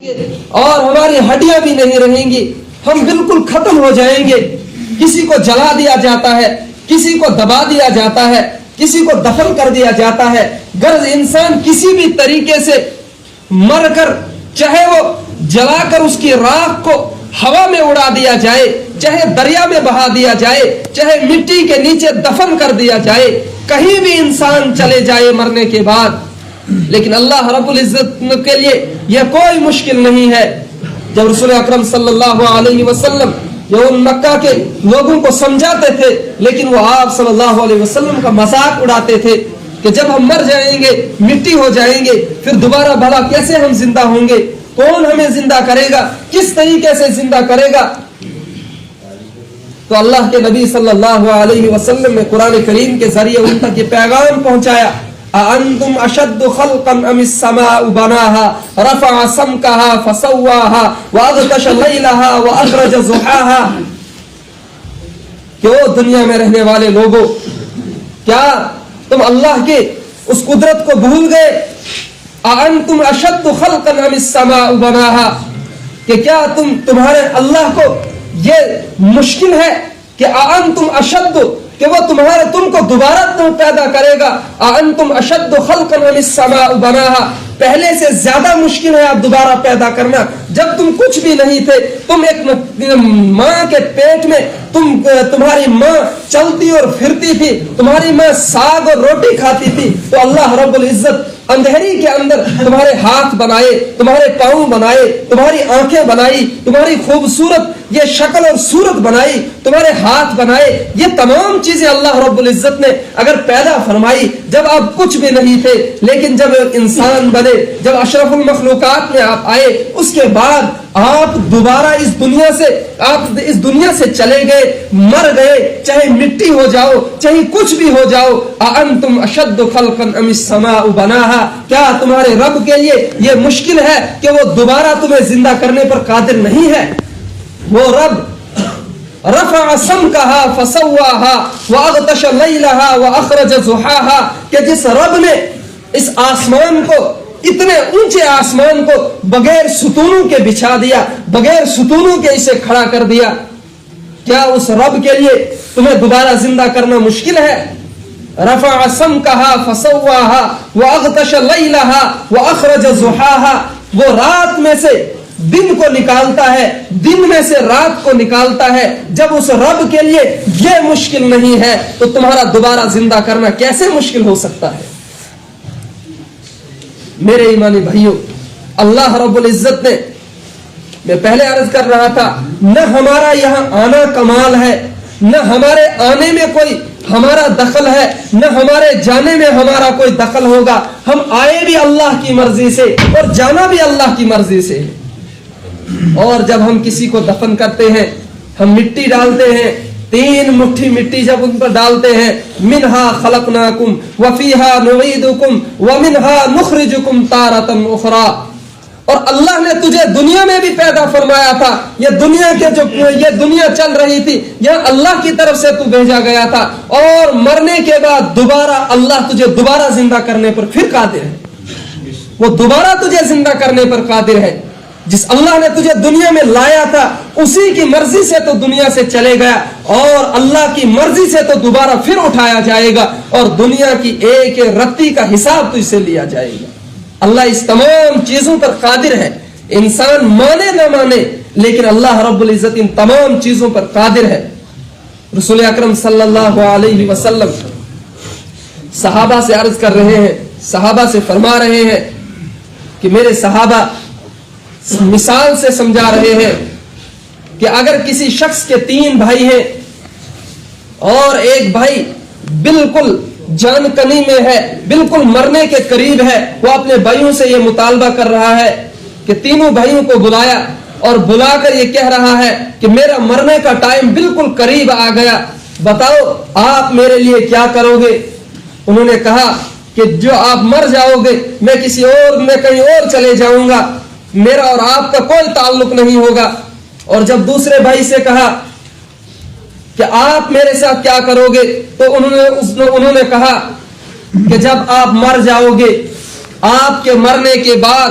اور ہماری ہڈیاں بھی نہیں رہیں گی، ہم بالکل ختم ہو جائیں گے۔ کسی کو جلا دیا جاتا ہے، کسی کو دبا دیا جاتا ہے، کسی کو دفن کر دیا جاتا ہے۔ غرض انسان کسی بھی طریقے سے مر کر، چاہے وہ جلا کر اس کی راکھ کو ہوا میں اڑا دیا جائے، چاہے دریا میں بہا دیا جائے، چاہے مٹی کے نیچے دفن کر دیا جائے، کہیں بھی انسان چلے جائے مرنے کے بعد، لیکن اللہ رب العزت کے لیے یہ کوئی مشکل نہیں ہے۔ جب رسول اکرم صلی اللہ علیہ وسلم جو ان مکہ کے لوگوں کو سمجھاتے تھے، لیکن وہ آپ صلی اللہ علیہ وسلم کا مذاق اڑاتے تھے کہ جب ہم مر جائیں گے، مٹی ہو جائیں گے، پھر دوبارہ بھلا کیسے ہم زندہ ہوں گے؟ کون ہمیں زندہ کرے گا؟ کس طریقے سے زندہ کرے گا؟ تو اللہ کے نبی صلی اللہ علیہ وسلم نے قرآن کریم کے ذریعے ان تک یہ پیغام پہنچایا، أَأَنْتُمْ أَشَدُّ خَلْقًا أَمِ السَّمَاءُ بَنَاهَا رَفَعَ سَمْكَهَا فَسَوَّاهَا وَأَغْطَشَ لَيْلَهَا وَأَخْرَجَ ضُحَاهَا۔ کہ وہ دنیا میں رہنے والے لوگوں، کیا تم اللہ کے اس قدرت کو بھول گئے؟ أَأَنْتُمْ أَشَدُّ خَلْقًا أَمِ السَّمَاءُ بَنَاهَا، کہ کیا تمہارے اللہ کو یہ مشکل ہے کہ أَأَنْتُمْ أَشَدُّ، کہ وہ تم کو دوبارہ پیدا کرے گا؟ أَأَنْتُمْ أَشَدُّ خَلْقًا أَمِ السَّمَاءُ بَنَاهَا، پہلے سے زیادہ مشکل ہے آپ دوبارہ پیدا کرنا۔ جب تم کچھ بھی نہیں تھے، تم ایک ماں کے پیٹ میں، تمہاری ماں چلتی اور پھرتی تھی، تمہاری ماں ساگ اور روٹی کھاتی تھی، تو اللہ رب العزت اندھیری کے اندر تمہارے ہاتھ بنائے، تمہارے پاؤں بنائے، تمہاری آنکھیں بنائی، تمہاری خوبصورت یہ شکل اور صورت بنائی، تمہارے ہاتھ بنائے۔ یہ تمام چیزیں اللہ رب العزت نے اگر پیدا فرمائی جب آپ کچھ بھی نہیں تھے، لیکن جب انسان بنے، جب اشرف المخلوقات میں آپ آئے، اس کے بعد آپ دوبارہ اس دنیا سے چلے گئے، مر گئے، چاہے مٹی ہو جاؤ، چاہے کچھ بھی ہو جاؤ۔ أَأَنْتُمْ أَشَدُّ خَلْقًا أَمِ السَّمَاءُ بَنَاهَا، کیا تمہارے رب کے لیے یہ مشکل ہے کہ وہ دوبارہ تمہیں زندہ کرنے پر قادر نہیں ہے؟ وہ رب رفع سمكها فسواها واغطش ليلها واخرج ضحاها، کہ جس رب نے اس آسمان کو، اتنے اونچے آسمان کو بغیر ستونوں کے بچھا دیا، بغیر ستونوں کے اسے کھڑا کر دیا، کیا اس رب کے لیے تمہیں دوبارہ زندہ کرنا مشکل ہے؟ رفع سمكها فسواها واغطش ليلها واخرج ضحاها، وہ رات میں سے دن کو نکالتا ہے، دن میں سے رات کو نکالتا ہے۔ جب اس رب کے لیے یہ مشکل نہیں ہے تو تمہارا دوبارہ زندہ کرنا کیسے مشکل ہو سکتا ہے؟ میرے ایمانی بھائیوں، اللہ رب العزت نے، میں پہلے عرض کر رہا تھا، نہ ہمارا یہاں آنا کمال ہے، نہ ہمارے آنے میں کوئی ہمارا دخل ہے، نہ ہمارے جانے میں ہمارا کوئی دخل ہوگا۔ ہم آئے بھی اللہ کی مرضی سے اور جانا بھی اللہ کی مرضی سے ہے۔ اور جب ہم کسی کو دفن کرتے ہیں، ہم مٹی ڈالتے ہیں، 3 مٹھی مٹی جب ان پر ڈالتے ہیں، منہا خلقناکم وفیہا نعیدکم ومنہا نخرجکم تارۃ اخری، اور اللہ نے تجھے دنیا میں بھی پیدا فرمایا تھا، یہ دنیا چل رہی تھی، یہاں اللہ کی طرف سے تو بھیجا گیا تھا، اور مرنے کے بعد دوبارہ اللہ تجھے دوبارہ زندہ کرنے پر پھر قادر ہے۔ وہ دوبارہ تجھے زندہ کرنے پر قادر ہے۔ جس اللہ نے تجھے دنیا میں لایا تھا، اسی کی مرضی سے تو دنیا سے چلے گیا، اور اللہ کی مرضی سے تو دوبارہ پھر اٹھایا جائے گا، اور دنیا کی ایک رتی کا حساب تجھ سے لیا جائے گا۔ اللہ اس تمام چیزوں پر قادر ہے، انسان مانے نہ مانے، لیکن اللہ رب العزت ان تمام چیزوں پر قادر ہے۔ رسول اکرم صلی اللہ علیہ وسلم صحابہ سے عرض کر رہے ہیں، صحابہ سے فرما رہے ہیں کہ میرے صحابہ، مثال سے سمجھا رہے ہیں کہ اگر کسی شخص کے 3 بھائی ہیں اور ایک بھائی بالکل جان کنی میں ہے، بالکل مرنے کے قریب ہے، وہ اپنے بھائیوں سے یہ مطالبہ کر رہا ہے کہ تینوں بھائیوں کو بلایا اور بلا کر یہ کہہ رہا ہے کہ میرا مرنے کا ٹائم بالکل قریب آ گیا، بتاؤ آپ میرے لیے کیا کرو گے؟ انہوں نے کہا کہ جو آپ مر جاؤ گے، میں کہیں اور چلے جاؤں گا، میرا اور آپ کا کوئی تعلق نہیں ہوگا۔ اور جب دوسرے بھائی سے کہا کہ آپ میرے ساتھ کیا کرو گے، تو انہوں نے کہا کہ جب آپ مر جاؤ گے، آپ کے مرنے کے بعد